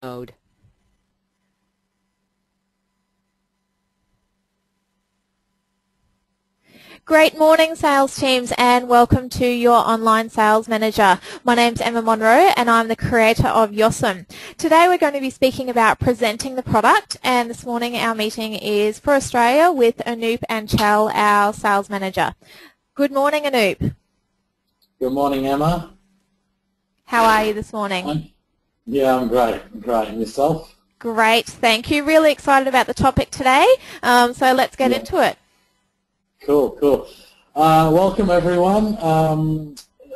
mode. Great morning, sales teams, and welcome to your online sales manager. My name's Emma Monroe and I'm the creator of YOSM. Today we're going to be speaking about presenting the product, and this morning our meeting is for Australia with Anoop and Chell, our sales manager. Good morning, Anoop. Good morning, Emma. How are you this morning? I'm great. And yourself? Great, thank you. Really excited about the topic today, so let's get into it. Cool. Welcome, everyone.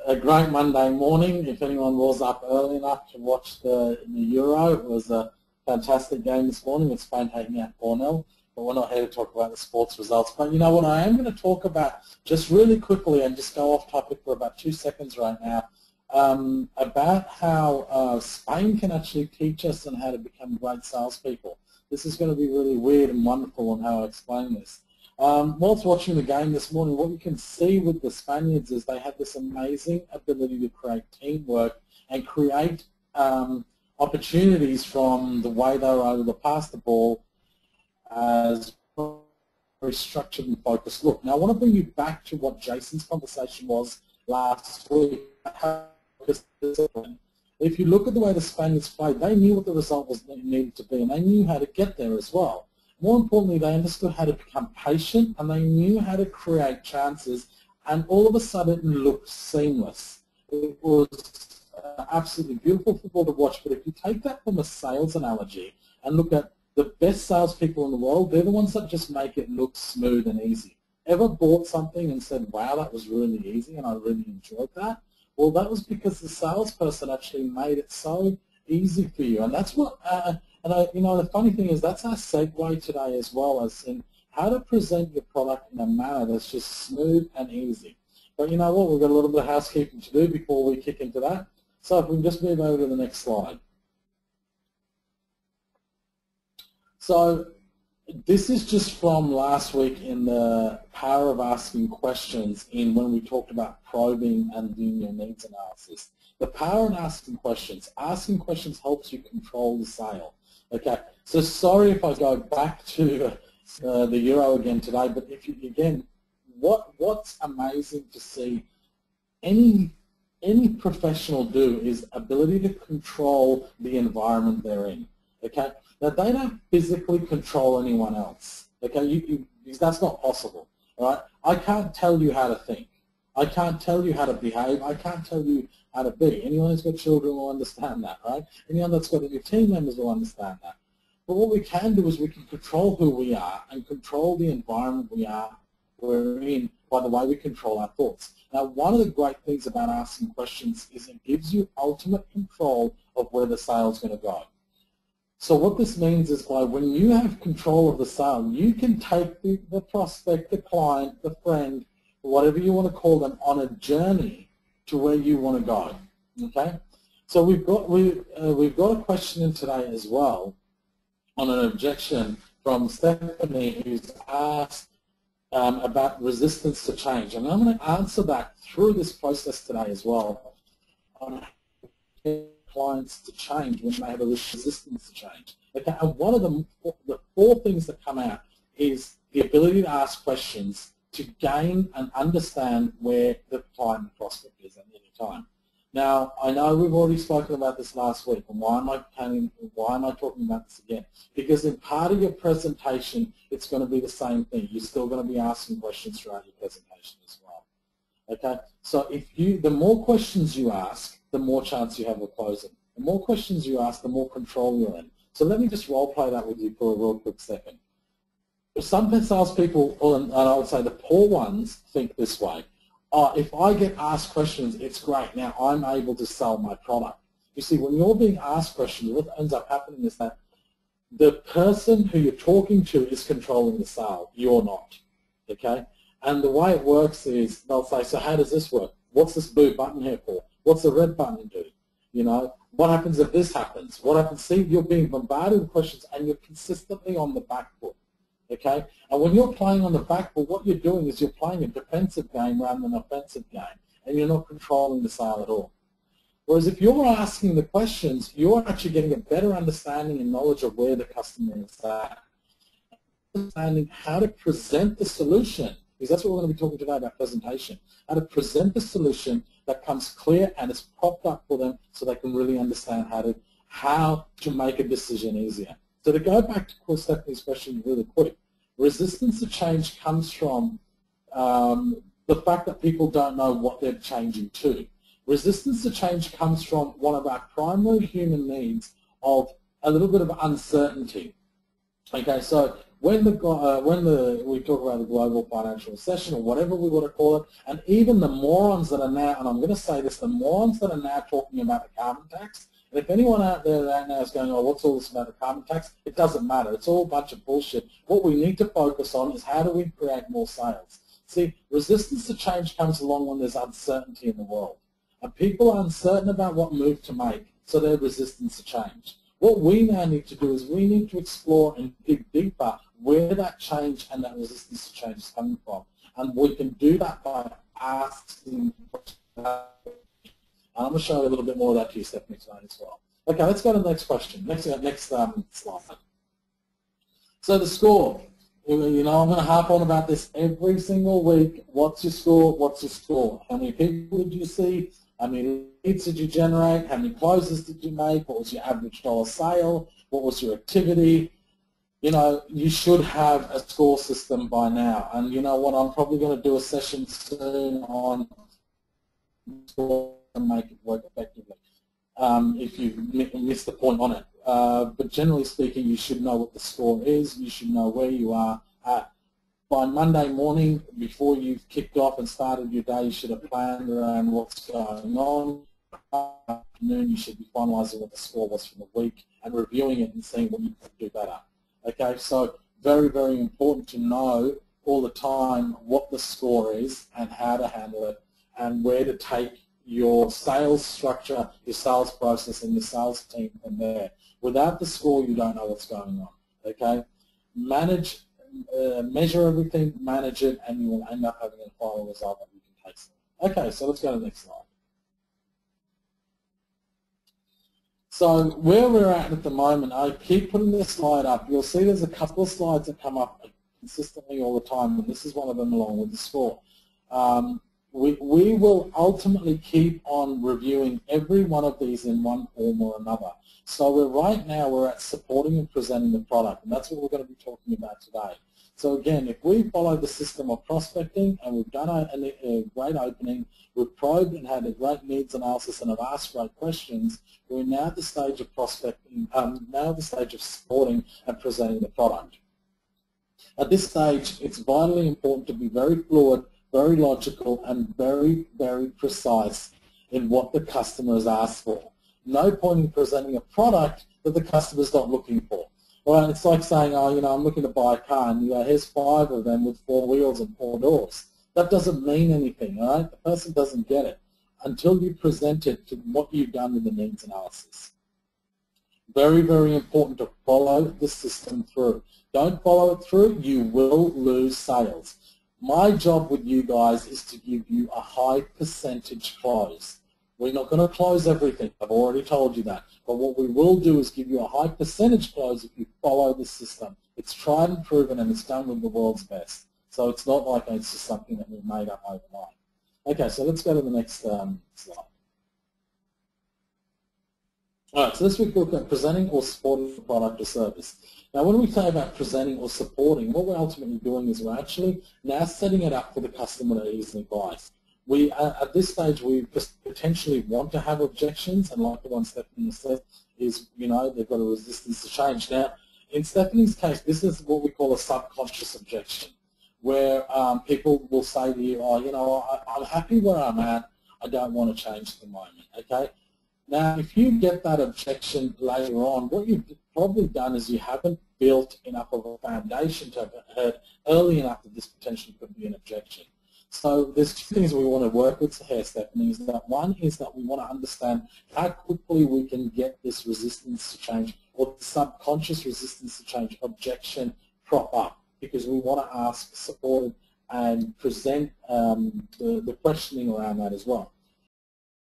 A great Monday morning. If anyone was up early enough to watch the Euro, it was a fantastic game this morning with Spain taking out 4-0. But we're not here to talk about the sports results. But you know what I am going to talk about just really quickly and just go off topic for about 2 seconds right now, about how Spain can actually teach us on how to become great salespeople. This is going to be really weird and wonderful on how I explain this. Whilst watching the game this morning, what you can see with the Spaniards is they have this amazing ability to create teamwork and create opportunities from the way they were able to pass the ball as very structured and focused look. Now, I want to bring you back to what Jason's conversation was last week. If you look at the way the Spaniards played, they knew what the result was needed to be, and they knew how to get there as well. More importantly, they understood how to become patient, and they knew how to create chances, and all of a sudden it looked seamless. It was absolutely beautiful football to watch, but if you take that from a sales analogy and look at the best salespeople in the world, they're the ones that just make it look smooth and easy. Ever bought something and said, wow, that was really easy and I really enjoyed that? Well, that was because the salesperson actually made it so easy for you, and that's what the funny thing is that's our segue today as well, as in how to present your product in a manner that's just smooth and easy. But you know what, we've got a little bit of housekeeping to do before we kick into that. So if we can just move over to the next slide. So this is just from last week in the power of asking questions in when we talked about probing and doing your needs analysis. The power in asking questions helps you control the sale. Okay, so sorry if I go back to the Euro again today, but if you, again, what's amazing to see any professional do is ability to control the environment they're in. Okay, now they don't physically control anyone else. Okay, that's not possible. All right, I can't tell you how to think. I can't tell you how to behave. I can't tell you how to be. Anyone who's got children will understand that, right? Anyone that's got any team members will understand that. But what we can do is we can control who we are and control the environment we're in by the way we control our thoughts. Now, one of the great things about asking questions is it gives you ultimate control of where the sale's going to go. So what this means is when you have control of the sale, you can take the prospect, the client, the friend, whatever you want to call them, on a journey to where you want to go. Okay, so we've got a question in today as well on an objection from Stephanie, who's asked about resistance to change, and I'm going to answer that through this process today as well on clients to change when they have a resistance to change. Okay, and one of the 4 things that come out is the ability to ask questions to gain and understand where the client and prospect is at any time. Now, I know we've already spoken about this last week, and why am I talking about this again? Because in part of your presentation, it's going to be the same thing. You're still going to be asking questions throughout your presentation as well. Okay, so the more questions you ask, the more chance you have of closing. The more questions you ask, the more control you're in. So let me just role play that with you for a real quick second. Some salespeople, and I would say the poor ones, think this way. Oh, if I get asked questions, it's great. Now I'm able to sell my product. You see, when you're being asked questions, what ends up happening is that the person who you're talking to is controlling the sale. You're not. Okay? And the way it works is they'll say, so how does this work? What's this blue button here for? What's the red button do? You know, what happens if this happens? What happens? See, you're being bombarded with questions and you're consistently on the back foot. Okay? And when you're playing on the back foot, what you're doing is you're playing a defensive game rather than an offensive game, and you're not controlling the sale at all. Whereas if you're asking the questions, you're actually getting a better understanding and knowledge of where the customer is at. Understanding how to present the solution, because that's what we're going to be talking today about presentation, how to present the solution that comes clear and is propped up for them so they can really understand how to make a decision easier. So to go back to Stephanie's question really quick, resistance to change comes from the fact that people don't know what they're changing to. Resistance to change comes from one of our primary human needs of a little bit of uncertainty. Okay, so when we talk about the global financial recession or whatever we want to call it, and even the morons that are now, and I'm going to say this, the morons that are now talking about the carbon tax, and if anyone out there right now is going, oh, what's all this about the carbon tax? It doesn't matter. It's all a bunch of bullshit. What we need to focus on is how do we create more sales. See, resistance to change comes along when there's uncertainty in the world. And people are uncertain about what move to make, so they're resistant to change. What we now need to do is we need to explore and dig deeper where that change and that resistance to change is coming from. And we can do that by asking questions. I'm going to show you a little bit more of that to you, Stephanie, tonight as well. Okay, let's go to the next question. Next slide. So the score. You know, I'm going to harp on about this every single week. What's your score? What's your score? How many people did you see? How many leads did you generate? How many closes did you make? What was your average dollar sale? What was your activity? You know, you should have a score system by now. And you know what? I'm probably going to do a session soon on score and make it work effectively. If you missed the point on it. But generally speaking, you should know what the score is. You should know where you are at. By Monday morning, before you've kicked off and started your day, you should have planned around what's going on. Afternoon, you should be finalising what the score was for the week and reviewing it and seeing what you could do better. Okay, so very, very important to know all the time what the score is and how to handle it and where to take your sales structure, your sales process, and your sales team from there. Without the score, you don't know what's going on. Okay, measure everything, manage it, and you will end up having a final result that you can taste. Okay, so let's go to the next slide. So where we're at the moment, I keep putting this slide up. You'll see there's a couple of slides that come up consistently all the time, and this is one of them along with the score. We will ultimately keep on reviewing every one of these in one form or another. So right now we're at supporting and presenting the product, and that's what we're going to be talking about today. So again, if we follow the system of prospecting and we've done a great opening, we've probed and had a great needs analysis and have asked great questions, we're now at the stage of prospecting, now at the stage of supporting and presenting the product. At this stage, it's vitally important to be very fluid, very logical, and very, very precise in what the customer has asked for. No point in presenting a product that the customer is not looking for. Well, it's like saying, oh, you know, I'm looking to buy a car, and you go, here's 5 of them with 4 wheels and 4 doors. That doesn't mean anything, all right? The person doesn't get it until you present it to what you've done with the needs analysis. Very, very important to follow the system through. Don't follow it through, you will lose sales. My job with you guys is to give you a high percentage close. We're not going to close everything. I've already told you that. But what we will do is give you a high percentage close if you follow the system. It's tried and proven, and it's done with the world's best. So it's not like it's just something that we've made up overnight. Okay, so let's go to the next slide. All right, so this week we'll look at presenting or supporting a product or service. Now, when we say about presenting or supporting, what we're ultimately doing is we're actually now setting it up for the customer to easily buy. We, at this stage, we potentially want to have objections, and like the one Stephanie said, is, you know, they've got a resistance to change. Now, in Stephanie's case, this is what we call a subconscious objection, where people will say to you, oh, you know, I'm happy where I'm at, I don't want to change at the moment, okay? Now, if you get that objection later on, what you've probably done is you haven't built enough of a foundation to have heard early enough that this potentially could be an objection. So there's 2 things we want to work with here, Stephanie. Is that one is that we want to understand how quickly we can get this resistance to change, or the subconscious resistance to change objection prop up, because we want to ask, support, and present the questioning around that as well.